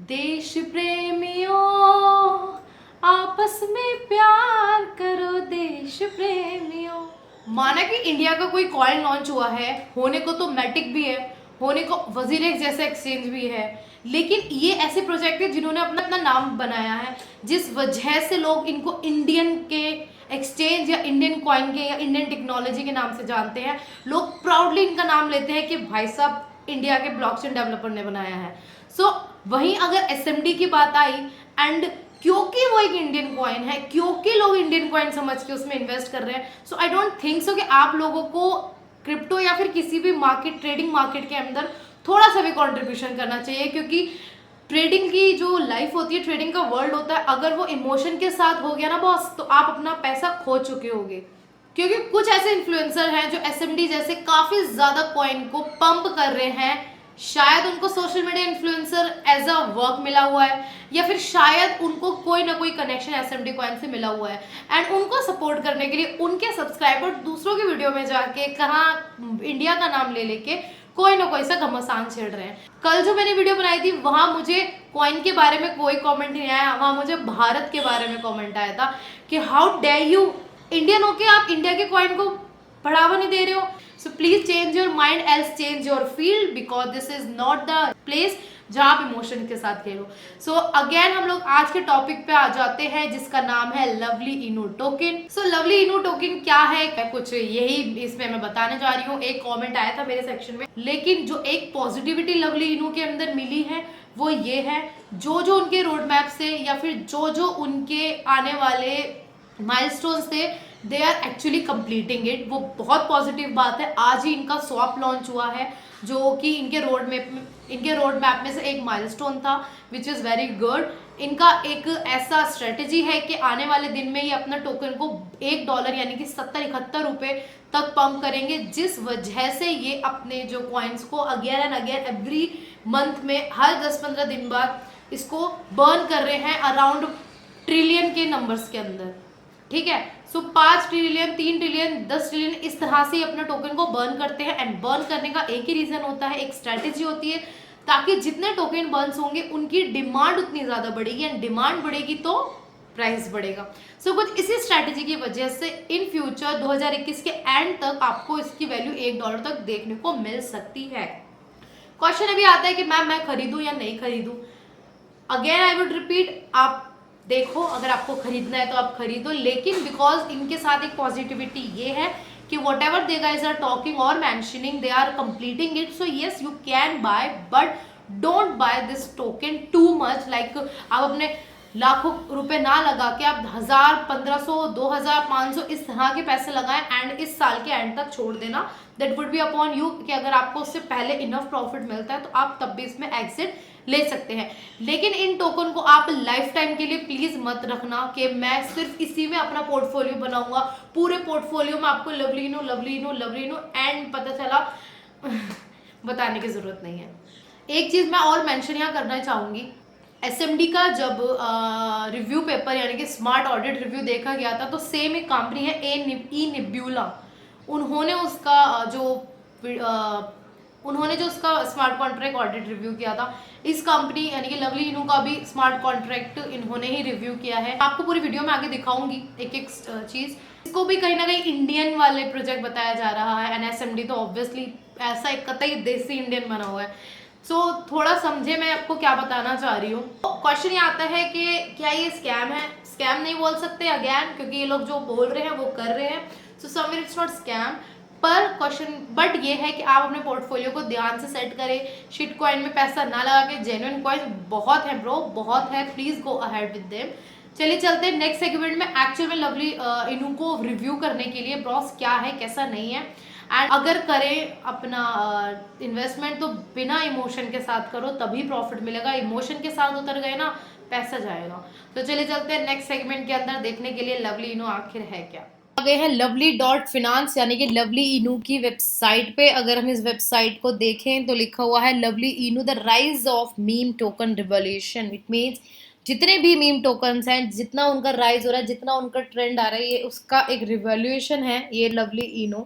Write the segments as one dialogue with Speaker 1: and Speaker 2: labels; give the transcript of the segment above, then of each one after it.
Speaker 1: देश प्रेमियों आपस में प्यार करो देश प्रेमियों। माना कि इंडिया का कोई कॉइन लॉन्च हुआ है, होने को तो मैटिक भी है, होने को वजीर जैसा एक्सचेंज भी है, लेकिन ये ऐसे प्रोजेक्ट है जिन्होंने अपना अपना नाम बनाया है, जिस वजह से लोग इनको इंडियन के एक्सचेंज या इंडियन कॉइन के या इंडियन टेक्नोलॉजी के नाम से जानते हैं। लोग प्राउडली इनका नाम लेते हैं कि भाई साहब इंडिया के ब्लॉकचेन डेवलपर ने बनाया है। वहीं अगर एसएमडी की बात आई, एंड क्योंकि वो एक इंडियन कॉइन है, क्योंकि लोग इंडियन कॉइन समझ के उसमें इन्वेस्ट कर रहे हैं, सो आई डोंट थिंक सो कि आप लोगों को क्रिप्टो या फिर किसी भी मार्केट, ट्रेडिंग मार्केट के अंदर थोड़ा सा भी कंट्रीब्यूशन करना चाहिए। क्योंकि ट्रेडिंग की जो लाइफ होती है, ट्रेडिंग का वर्ल्ड होता है, अगर वो इमोशन के साथ हो गया ना बॉस, तो आप अपना पैसा खो चुके होगे। क्योंकि कुछ ऐसे इन्फ्लुएंसर हैं जो एसएमडी जैसे काफी ज्यादा कॉइन को पंप कर रहे हैं। शायद उनको social media influencer as a work मिला हुआ है, या फिर शायद उनको कोई ना कोई कनेक्शन एसएमडी कॉइन से मिला हुआ है, एंड उनको सपोर्ट करने के लिए उनके सब्सक्राइबर दूसरों की वीडियो में जाके कहाँ इंडिया का नाम ले लेके कोई ना कोई सा घमासान छेड़ रहे हैं। कल जो मैंने वीडियो बनाई थी वहां मुझे कॉइन के बारे में कोई कमेंट नहीं आया, वहां मुझे भारत के बारे में कमेंट आया था कि हाउ डेयर यू, इंडियन होके आप इंडिया के कॉइन को बढ़ावा नहीं दे रहे हो। So please change your mind else change your field, because this is not the place जहां आप इमोशन के साथ खेलो। सो अगेन हम लोग आज के टॉपिक पे आ जाते हैं जिसका नाम है लवली इनू टोकन। सो लवली इनू टोकन क्या है, कुछ यही इसमें मैं बताने जा रही हूँ। एक कमेंट आया था मेरे सेक्शन में, लेकिन जो एक पॉजिटिविटी लवली इनू के अंदर मिली है वो ये है, जो जो उनके रोड मैप से या फिर जो जो उनके आने वाले माइलस्टोन्स थे, they are actually completing it. वो बहुत पॉजिटिव बात है। आज ही इनका स्वैप लॉन्च हुआ है, जो कि इनके रोड मैप में से एक माइलस्टोन था, विच इज़ वेरी गुड। इनका एक ऐसा स्ट्रेटेजी है कि आने वाले दिन में ये अपना टोकन को $1 यानी कि 70-71 रुपये तक पंप करेंगे, जिस वजह से ये अपने जो कॉइन्स को again and again every month में हर 10-15 दिन बाद इसको बर्न कर रहे हैं अराउंड ट्रिलियन के नंबर्स के अंदर। ठीक है, सो 5 ट्रिलियन, 3 ट्रिलियन, 10 ट्रिलियन, इस तरह से अपने टोकन को बर्न करते हैं। एंड बर्न करने का एक ही रीजन होता है, एक स्ट्रेटेजी होती है, ताकि जितने टोकन बर्न्स होंगे उनकी डिमांड उतनी ज्यादा बढ़ेगी, एंड डिमांड बढ़ेगी तो प्राइस बढ़ेगा। सो कुछ इसी स्ट्रेटेजी की वजह से इन फ्यूचर 2021 के एंड तक आपको इसकी वैल्यू $1 तक देखने को मिल सकती है। क्वेश्चन अभी आता है कि मैम मैं खरीदूं या नहीं खरीदूं। अगेन आई वुड रिपीट, आप देखो, अगर आपको खरीदना है तो आप खरीदो, लेकिन बिकॉज इनके साथ एक पॉजिटिविटी ये है कि whatever they guys are talking और mentioning, they are completing it. So yes, you can buy, but don't buy this token too much. Like आप अपने लाखों रुपए ना लगा के आप 1000, 1500, 2000, 500 इस तरह के पैसे लगाएं एंड इस साल के एंड तक छोड़ देना। That would be upon you, कि अगर आपको उससे पहले इनफ प्रॉफिट मिलता है तो आप तब भी इसमें एग्जिट ले सकते हैं। लेकिन इन टोकन को आप लाइफ टाइम के लिए प्लीज मत रखना कि मैं सिर्फ इसी में अपना पोर्टफोलियो बनाऊंगा, पूरे पोर्टफोलियो में आपको लवली इनू लवली इनू लवली इनू एंड पता चला बताने की जरूरत नहीं है। एक चीज मैं और मेंशन यहाँ करना चाहूंगी, एसएमडी का जब रिव्यू पेपर यानी कि स्मार्ट ऑडिट रिव्यू देखा गया था, तो सेम एक कंपनी है ई निब्यूला, उन्होंने जो उसका स्मार्ट कॉन्ट्रैक्ट ऑडिट रिव्यू किया था। इस कंपनी यानी कि लवली इनू का भी स्मार्ट कॉन्ट्रैक्ट इन्होंने ही रिव्यू किया है। आपको पूरी वीडियो में आगे दिखाऊंगी एक एक चीज। इसको भी कहीं ना कहीं इंडियन वाले प्रोजेक्ट बताया जा रहा है, एनएसएमडी तो ऑब्वियसली ऐसा एक कतई देसी इंडियन बना हुआ है। सो थोड़ा समझे मैं आपको क्या बताना चाह रही हूँ। क्वेश्चन ये आता है कि क्या ये स्कैम है। स्कैम नहीं बोल सकते अगेन, क्योंकि ये लोग जो बोल रहे हैं वो कर रहे हैं। So somewhere it's not scam, पर क्वेश्चन बट ये है कि आप अपने पोर्टफोलियो को ध्यान से सेट करें। शिट कॉइन में पैसा ना लगा के, जेन्युइन कॉइन बहुत है ब्रो, बहुत है, please go ahead with them. चलिए चलते हैं नेक्स्ट सेगमेंट में, एक्चुअल में लवली इनू को रिव्यू करने के लिए ब्रॉस क्या है कैसा नहीं है। एंड अगर करें अपना इन्वेस्टमेंट तो बिना इमोशन के साथ करो, तभी प्रॉफिट मिलेगा। इमोशन के साथ उतर गए ना, पैसा जाएगा। तो चलिए चलते हैं नेक्स्ट सेगमेंट के अंदर देखने के लिए लवली इनू आखिर है क्या। आ गए हैं lovely.finance यानी कि लवली इनू की वेबसाइट पे। अगर हम इस वेबसाइट को देखें तो लिखा हुआ है लवली इनू the rise of meme token revolution. It means जितने भी मीम टोकन्स हैं, जितना उनका राइज हो रहा है, जितना उनका ट्रेंड आ रहा है, ये उसका एक रिवॉल्यूशन है ये लवली इनू,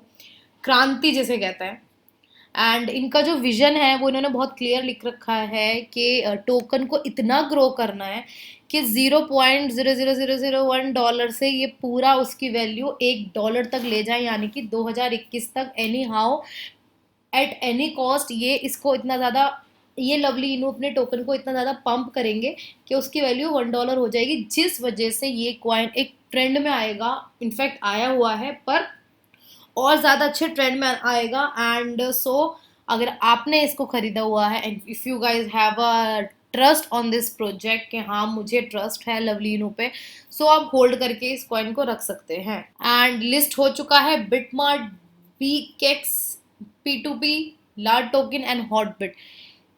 Speaker 1: क्रांति जिसे कहता है। एंड इनका जो विजन है वो इन्होंने बहुत क्लियर लिख रखा है कि टोकन को इतना ग्रो करना है कि 0.00001 से ये पूरा उसकी वैल्यू $1 तक ले जाए, यानी कि 2021 तक any how at any cost ये इसको इतना ज़्यादा, ये लवली इनू अपने टोकन को इतना ज़्यादा पंप करेंगे कि उसकी वैल्यू $1 हो जाएगी, जिस वजह से ये कॉइन एक ट्रेंड में आएगा। इनफैक्ट आया हुआ है, पर और ज़्यादा अच्छे ट्रेंड में आएगा। एंड सो अगर आपने इसको खरीदा हुआ है and if you guys have a trust on this project कि हाँ मुझे ट्रस्ट है लवलीनो पे, सो आप होल्ड करके इस कॉइन को रख सकते हैं। एंड लिस्ट हो चुका है BitMart, BKEX, P2P, large token and Hotbit,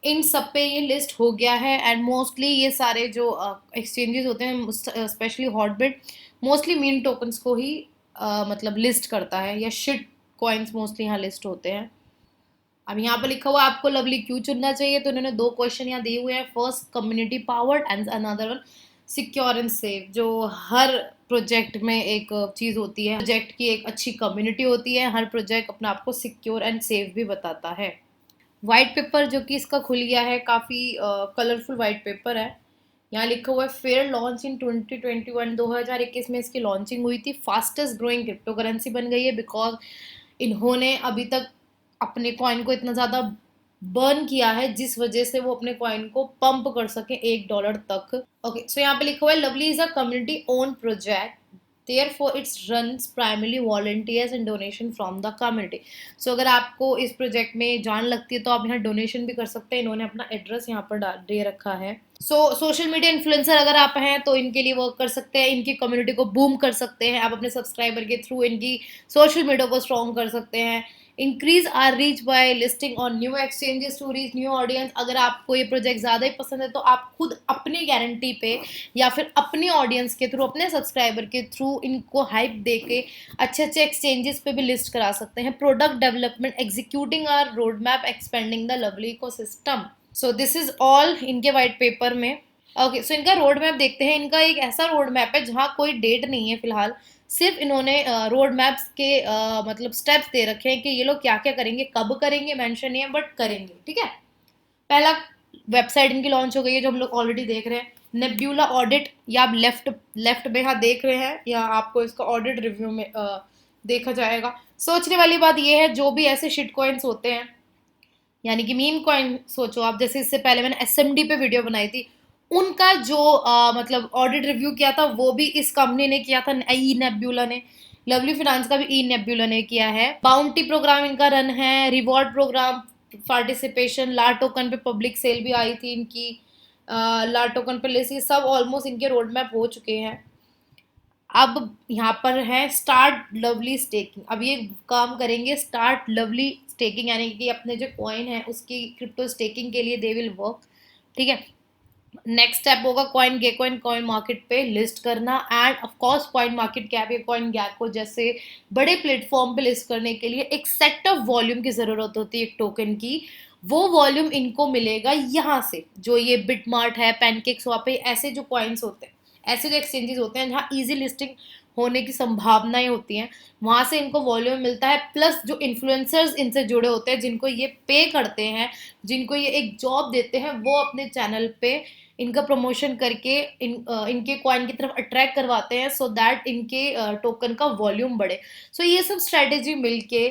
Speaker 1: इन सब पे ये लिस्ट हो गया है। एंड मोस्टली ये सारे जो एक्सचेंजेस होते हैं, specially Hotbit, mostly mean tokens को ही मतलब लिस्ट करता है, या शिट कॉइन्स मोस्टली यहाँ लिस्ट होते हैं। अब यहाँ पे लिखा हुआ है आपको लवली क्यों चुनना चाहिए, तो इन्होंने 2 क्वेश्चन यहाँ दिए हुए हैं। First community powered and another one secure and safe. जो हर प्रोजेक्ट में एक चीज़ होती है, प्रोजेक्ट की एक अच्छी कम्युनिटी होती है, हर प्रोजेक्ट अपने आप को सिक्योर एंड सेफ भी बताता है। वाइट पेपर जो कि इसका खुल गया है, काफ़ी कलरफुल वाइट पेपर है। यहाँ लिखा हुआ है फेयर लॉन्च इन 2021, 2021 में इसकी लॉन्चिंग हुई थी, फास्टेस्ट ग्रोइंग क्रिप्टो करेंसी बन गई है बिकॉज इन्होंने अभी तक अपने कॉइन को इतना ज़्यादा बर्न किया है, जिस वजह से वो अपने कॉइन को पंप कर सके $1 तक। ओके, सो यहाँ पे लिखा हुआ है lovely is a community own project, therefore it runs primarily volunteers and donation from the community। so अगर आपको इस प्रोजेक्ट में जान लगती है तो आप यहाँ डोनेशन भी कर सकते हैं। इन्होंने अपना एड्रेस यहाँ पर दे रखा है। सोशल मीडिया इन्फ्लुएंसर अगर आप हैं तो इनके लिए वर्क कर सकते हैं, इनकी कम्युनिटी को बूम कर सकते हैं, आप अपने सब्सक्राइबर के थ्रू इनकी सोशल मीडिया को स्ट्रॉन्ग कर सकते हैं। Increase our reach by listing on new exchanges to reach new audience. अगर आपको ये प्रोजेक्ट ज़्यादा ही पसंद है तो आप खुद अपनी गारंटी पे या फिर अपनी ऑडियंस के थ्रू, अपने सब्सक्राइबर के थ्रू इनको हाइप दे के अच्छे अच्छे एक्सचेंजेस पे भी लिस्ट करा सकते हैं। Product development, executing our roadmap, expanding the Lovely ecosystem. So this is all इनके वाइट पेपर में। ओके, सो इनका रोड मैप देखते हैं। इनका एक ऐसा रोड मैप है जहाँ कोई डेट नहीं है फिलहाल, सिर्फ इन्होंने रोड मैप्स के मतलब स्टेप्स दे रखे हैं कि ये लोग क्या क्या करेंगे, कब करेंगे, मेंशन नहीं है बट करेंगे। ठीक है, पहला वेबसाइट इनकी लॉन्च हो गई है जो हम लोग ऑलरेडी देख रहे हैं, नेब्यूला ऑडिट, या आप लेफ्ट में यहाँ देख रहे हैं, या आपको इसका ऑडिट रिव्यू में देखा जाएगा। सोचने वाली बात ये है, जो भी ऐसे शिट कॉइन्स होते हैं, यानी कि मीम कॉइन सोचो आप, जैसे इससे पहले मैंने एसएमडी पे वीडियो बनाई थी, उनका जो मतलब ऑडिट रिव्यू किया था वो भी इस कंपनी ने किया था, ई नेब्यूला ने। लवली फाइनेंस का भी ई नेब्यूला ने किया है। बाउंटी प्रोग्राम इनका रन है, रिवॉर्ड प्रोग्राम, पार्टिसिपेशन, ला टोकन पे पब्लिक सेल भी आई थी इनकी, ला टोकन पे लिस्ट, ये सब ऑलमोस्ट इनके रोड मैप हो चुके हैं। अब यहाँ पर है स्टार्ट लवली स्टेकिंग। अब ये काम करेंगे स्टार्ट लवली स्टेकिंग, यानी कि अपने जो कॉइन है उसकी क्रिप्टो स्टेकिंग के लिए दे विल वर्क। ठीक है, नेक्स्ट स्टेप होगा कॉइन गेकॉइन कॉइन मार्केट पे लिस्ट करना, end of course coin market cap या कॉइन गैको जैसे बड़े प्लेटफॉर्म पे लिस्ट करने के लिए एक सेट ऑफ वॉल्यूम की ज़रूरत होती है एक टोकन की। वो वॉल्यूम इनको मिलेगा यहाँ से, जो ये बिटमार्ट है, पैनकेक स्वैप पे, ऐसे जो कॉइन्स होते हैं, ऐसे जो एक्सचेंजेस होते हैं जहाँ ईजी लिस्टिंग होने की संभावनाएं होती हैं, वहाँ से इनको वॉल्यूम मिलता है। प्लस जो इन्फ्लुएंसर्स इनसे जुड़े होते हैं, जिनको ये पे करते हैं, जिनको ये एक जॉब देते हैं, वो अपने चैनल पे इनका प्रमोशन करके इनके कॉइन की तरफ अट्रैक्ट करवाते हैं, सो दैट इनके टोकन का वॉल्यूम बढ़े। सो ये सब स्ट्रेटेजी मिलके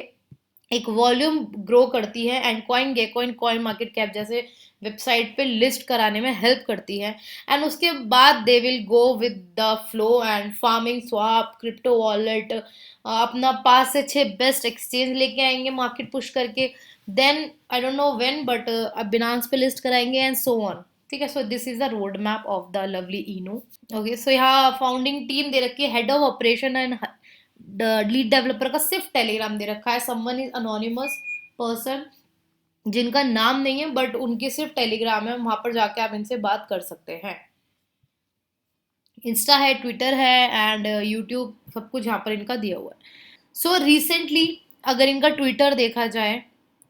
Speaker 1: एक वॉल्यूम ग्रो करती है, and coin gecoin CoinMarketCap जैसे वेबसाइट पे लिस्ट कराने में हेल्प करती है। एंड उसके बाद they will go with the flow and farming, swap, crypto wallet, अपना 5 से 6 बेस्ट एक्सचेंज लेके आएंगे मार्केट पुश करके। Then I don't know when, but Binance पे लिस्ट कराएंगे एंड सो ऑन। ठीक है, so this is the road map of the lovely Inu. Okay, सो यहाँ फाउंडिंग टीम दे रखी है, head of operation and lead developer का सिर्फ टेलीग्राम दे रखा है। समवन इज अनोनिमस पर्सन, जिनका नाम नहीं है बट उनके सिर्फ टेलीग्राम है, वहां पर जाके आप इनसे बात कर सकते हैं। इंस्टा है, ट्विटर है एंड यूट्यूब, सब कुछ यहाँ पर इनका दिया हुआ है। सो रिसेंटली अगर इनका ट्विटर देखा जाए,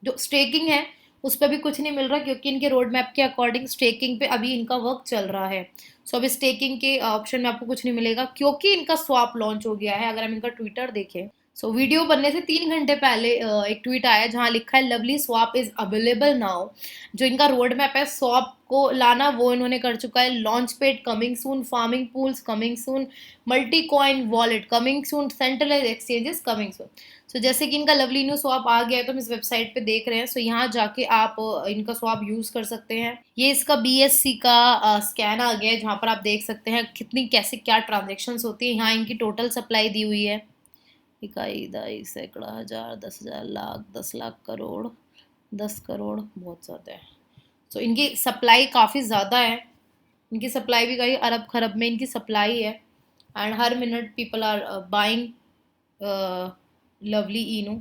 Speaker 1: जो स्टेकिंग है उस पर भी कुछ नहीं मिल रहा, क्योंकि इनके रोड मैप के अकॉर्डिंग स्टेकिंग पे अभी इनका वर्क चल रहा है। सो अभी स्टेकिंग के ऑप्शन में आपको कुछ नहीं मिलेगा, क्योंकि इनका स्वैप लॉन्च हो गया है। अगर हम इनका ट्विटर देखें, सो वीडियो बनने से 3 घंटे पहले एक ट्वीट आया जहाँ लिखा है lovely swap is available now. जो इनका रोड मैप है स्वैप को लाना वो इन्होंने कर चुका है। Launch pad coming soon, farming pools coming soon, multi coin wallet coming soon, centralize exchanges coming soon. So जैसे कि इनका लवली न्यू स्वैप आ गया है तो हम इस वेबसाइट पे देख रहे हैं। सो यहाँ जाके आप इनका स्वैप यूज कर सकते हैं। ये इसका BSC का स्कैन आ गया है जहाँ पर आप देख सकते हैं कितनी कैसे क्या ट्रांजेक्शन्स होती है। यहाँ इनकी टोटल सप्लाई दी हुई है, इकाई, दहाई, सैकड़ा, हजार, 10,000, लाख, 10 लाख, करोड़, 10 करोड़, बहुत ज़्यादा है। सो इनकी सप्लाई काफ़ी ज़्यादा है। इनकी सप्लाई भी कई अरब खरब में इनकी सप्लाई है। एंड हर minute people are buying Lovely Inu.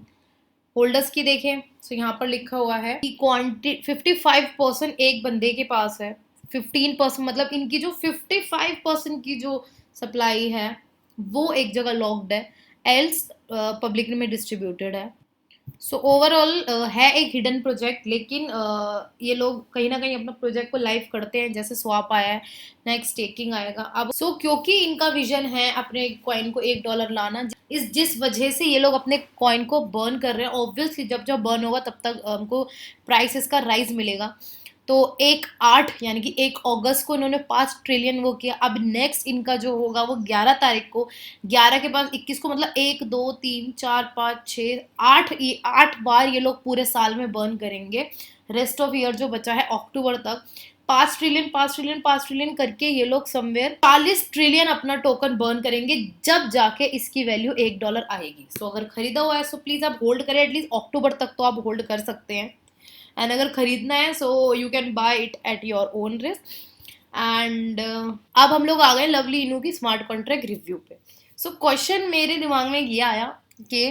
Speaker 1: Holders की देखें तो यहाँ पर लिखा हुआ है कि क्वांटिटी 55% एक बंदे के पास है। 15% मतलब इनकी जो 55% की जो सप्लाई है वो एक जगह लॉक्ड है, एल्स पब्लिक में डिस्ट्रीब्यूटेड है। सो ओवरऑल है एक हिडन प्रोजेक्ट, लेकिन ये लोग कहीं ना कहीं अपना प्रोजेक्ट को लाइव करते हैं। जैसे स्वैप आया है, नेक्स्ट स्टेकिंग आएगा अब। क्योंकि इनका विजन है अपने कॉइन को $1 लाना, जिस वजह से ये लोग अपने कॉइन को बर्न कर रहे हैं। ऑब्वियसली जब जब बर्न होगा तब तक हमको प्राइसेस का राइज मिलेगा। तो 1/8 यानी कि 1 अगस्त को इन्होंने 5 ट्रिलियन वो किया। अब नेक्स्ट इनका जो होगा वो 11 तारीख को, 11 के बाद 21 को, मतलब 1 2 3 4 5 6 8 बार ये लोग पूरे साल में बर्न करेंगे। रेस्ट ऑफ ईयर जो बचा है अक्टूबर तक 5 ट्रिलियन 5 ट्रिलियन 5 ट्रिलियन करके ये लोग समवेयर 40 ट्रिलियन अपना टोकन बर्न करेंगे, जब जाके इसकी वैल्यू $1 आएगी। सो अगर खरीदा हुआ है सो प्लीज आप होल्ड करें, एटलीस्ट अक्टूबर तक तो आप होल्ड कर सकते हैं। एंड अगर खरीदना है so you can bye it at your own risk. And अब हम लोग आ गए लवली इनू की स्मार्ट कॉन्ट्रैक्ट रिव्यू पे। सो क्वेश्चन मेरे दिमाग में ये आया कि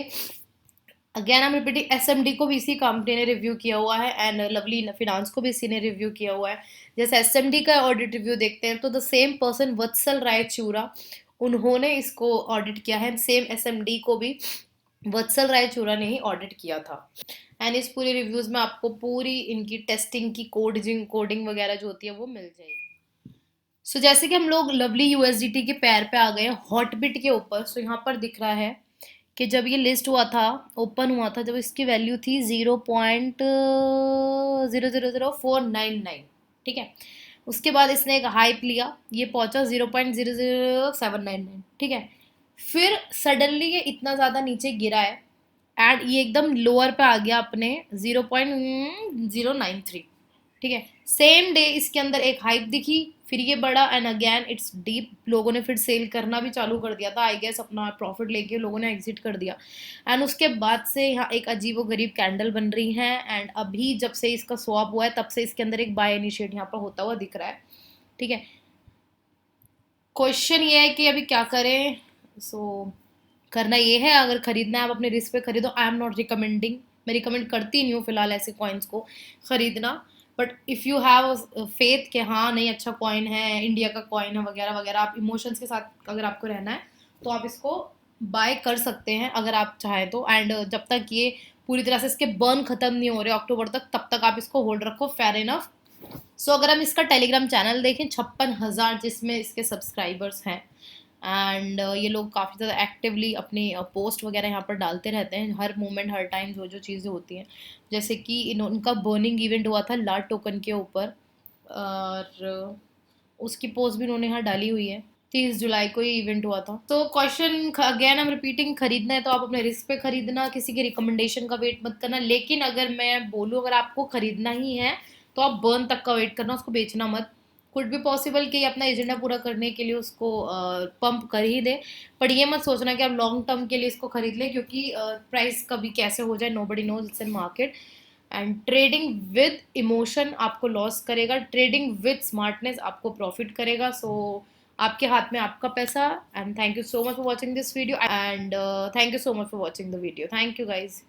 Speaker 1: again I am repeating, SMD को भी इसी कंपनी ने रिव्यू किया हुआ है एंड लवली फिनांस को भी इसी ने रिव्यू किया हुआ है। जैसे SMD का ऑडिट रिव्यू देखते हैं तो द सेम पर्सन वत्सल रायचूरा, उन्होंने इसको ऑडिट किया है। सेम SMD को भी वत्सल रायचूरा ने ही ऑडिट किया था। एंड इस पूरे रिव्यूज में आपको पूरी इनकी टेस्टिंग की कोडिंग वगैरह जो होती है वो मिल जाएगी। सो जैसे कि हम लोग लवली USDT के पैर पे आ गए हॉटबिट के ऊपर। सो यहाँ पर दिख रहा है कि जब ये लिस्ट हुआ था, ओपन हुआ था, जब इसकी वैल्यू थी 0.000499, ठीक है। उसके बाद इसने एक हाइप लिया, ये पहुंचा 0.00799, ठीक है। फिर सडनली ये इतना ज़्यादा नीचे गिरा है एंड ये एकदम लोअर पे आ गया अपने 0.093, ठीक है। सेम डे इसके अंदर एक हाइप दिखी, फिर ये बढ़ा एंड अगेन इट्स डीप। लोगों ने फिर सेल करना भी चालू कर दिया था, आई गेस अपना प्रॉफिट लेके लोगों ने एग्जिट कर दिया। एंड उसके बाद से यहाँ एक अजीब व गरीब कैंडल बन रही है एंड अभी जब से इसका स्वैप हुआ है तब से इसके अंदर एक बाय इनिशिएट यहाँ पर होता हुआ दिख रहा है, ठीक है। क्वेश्चन ये है कि अभी क्या करें। सो करना ये है, अगर खरीदना है आप अपने रिस्क पे खरीदो। आई एम नॉट रिकमेंडिंग, मैं रिकमेंड करती नहीं हूँ फिलहाल ऐसे कॉइन्स को खरीदना। But if you have faith कि हाँ नहीं अच्छा कॉइन है, इंडिया का कॉइन है वगैरह वगैरह, आप इमोशंस के साथ अगर आपको रहना है तो आप इसको बाय कर सकते हैं अगर आप चाहें तो। एंड जब तक ये पूरी तरह से इसके बर्न खत्म नहीं हो रहे अक्टूबर तक, तब तक आप इसको होल्ड रखो, फेयर इनफ। सो अगर हम इसका टेलीग्राम चैनल देखें 56,000 जिसमें इसके सब्सक्राइबर्स हैं। एंड ये लोग काफ़ी ज़्यादा एक्टिवली अपनी पोस्ट वगैरह यहाँ पर डालते रहते हैं, हर मोमेंट हर टाइम जो जो चीज़ें होती हैं। जैसे कि उनका बर्निंग इवेंट हुआ था लाट टोकन के ऊपर और उसकी पोस्ट भी उन्होंने यहाँ डाली हुई है। 30 जुलाई को ये इवेंट हुआ था। तो question again I am repeating, खरीदना है तो आप अपने रिस्क पे खरीदना, किसी के रिकमेंडेशन का वेट मत करना। लेकिन अगर मैं बोलूँ अगर आपको खरीदना ही है तो आप बर्न तक का वेट करना, उसको बेचना मत। कुड भी पॉसिबल कि अपना एजेंडा पूरा करने के लिए उसको पंप कर ही दे, पर ये मत सोचना कि आप लॉन्ग टर्म के लिए इसको खरीद लें, क्योंकि प्राइस कभी कैसे हो जाए nobody knows, it's in market. And trading with emotion आपको लॉस करेगा, ट्रेडिंग विद स्मार्टनेस आपको प्रॉफिट करेगा। सो आपके हाथ में आपका पैसा। And thank you so much for watching this video and thank you so much for watching the video. Thank you guys.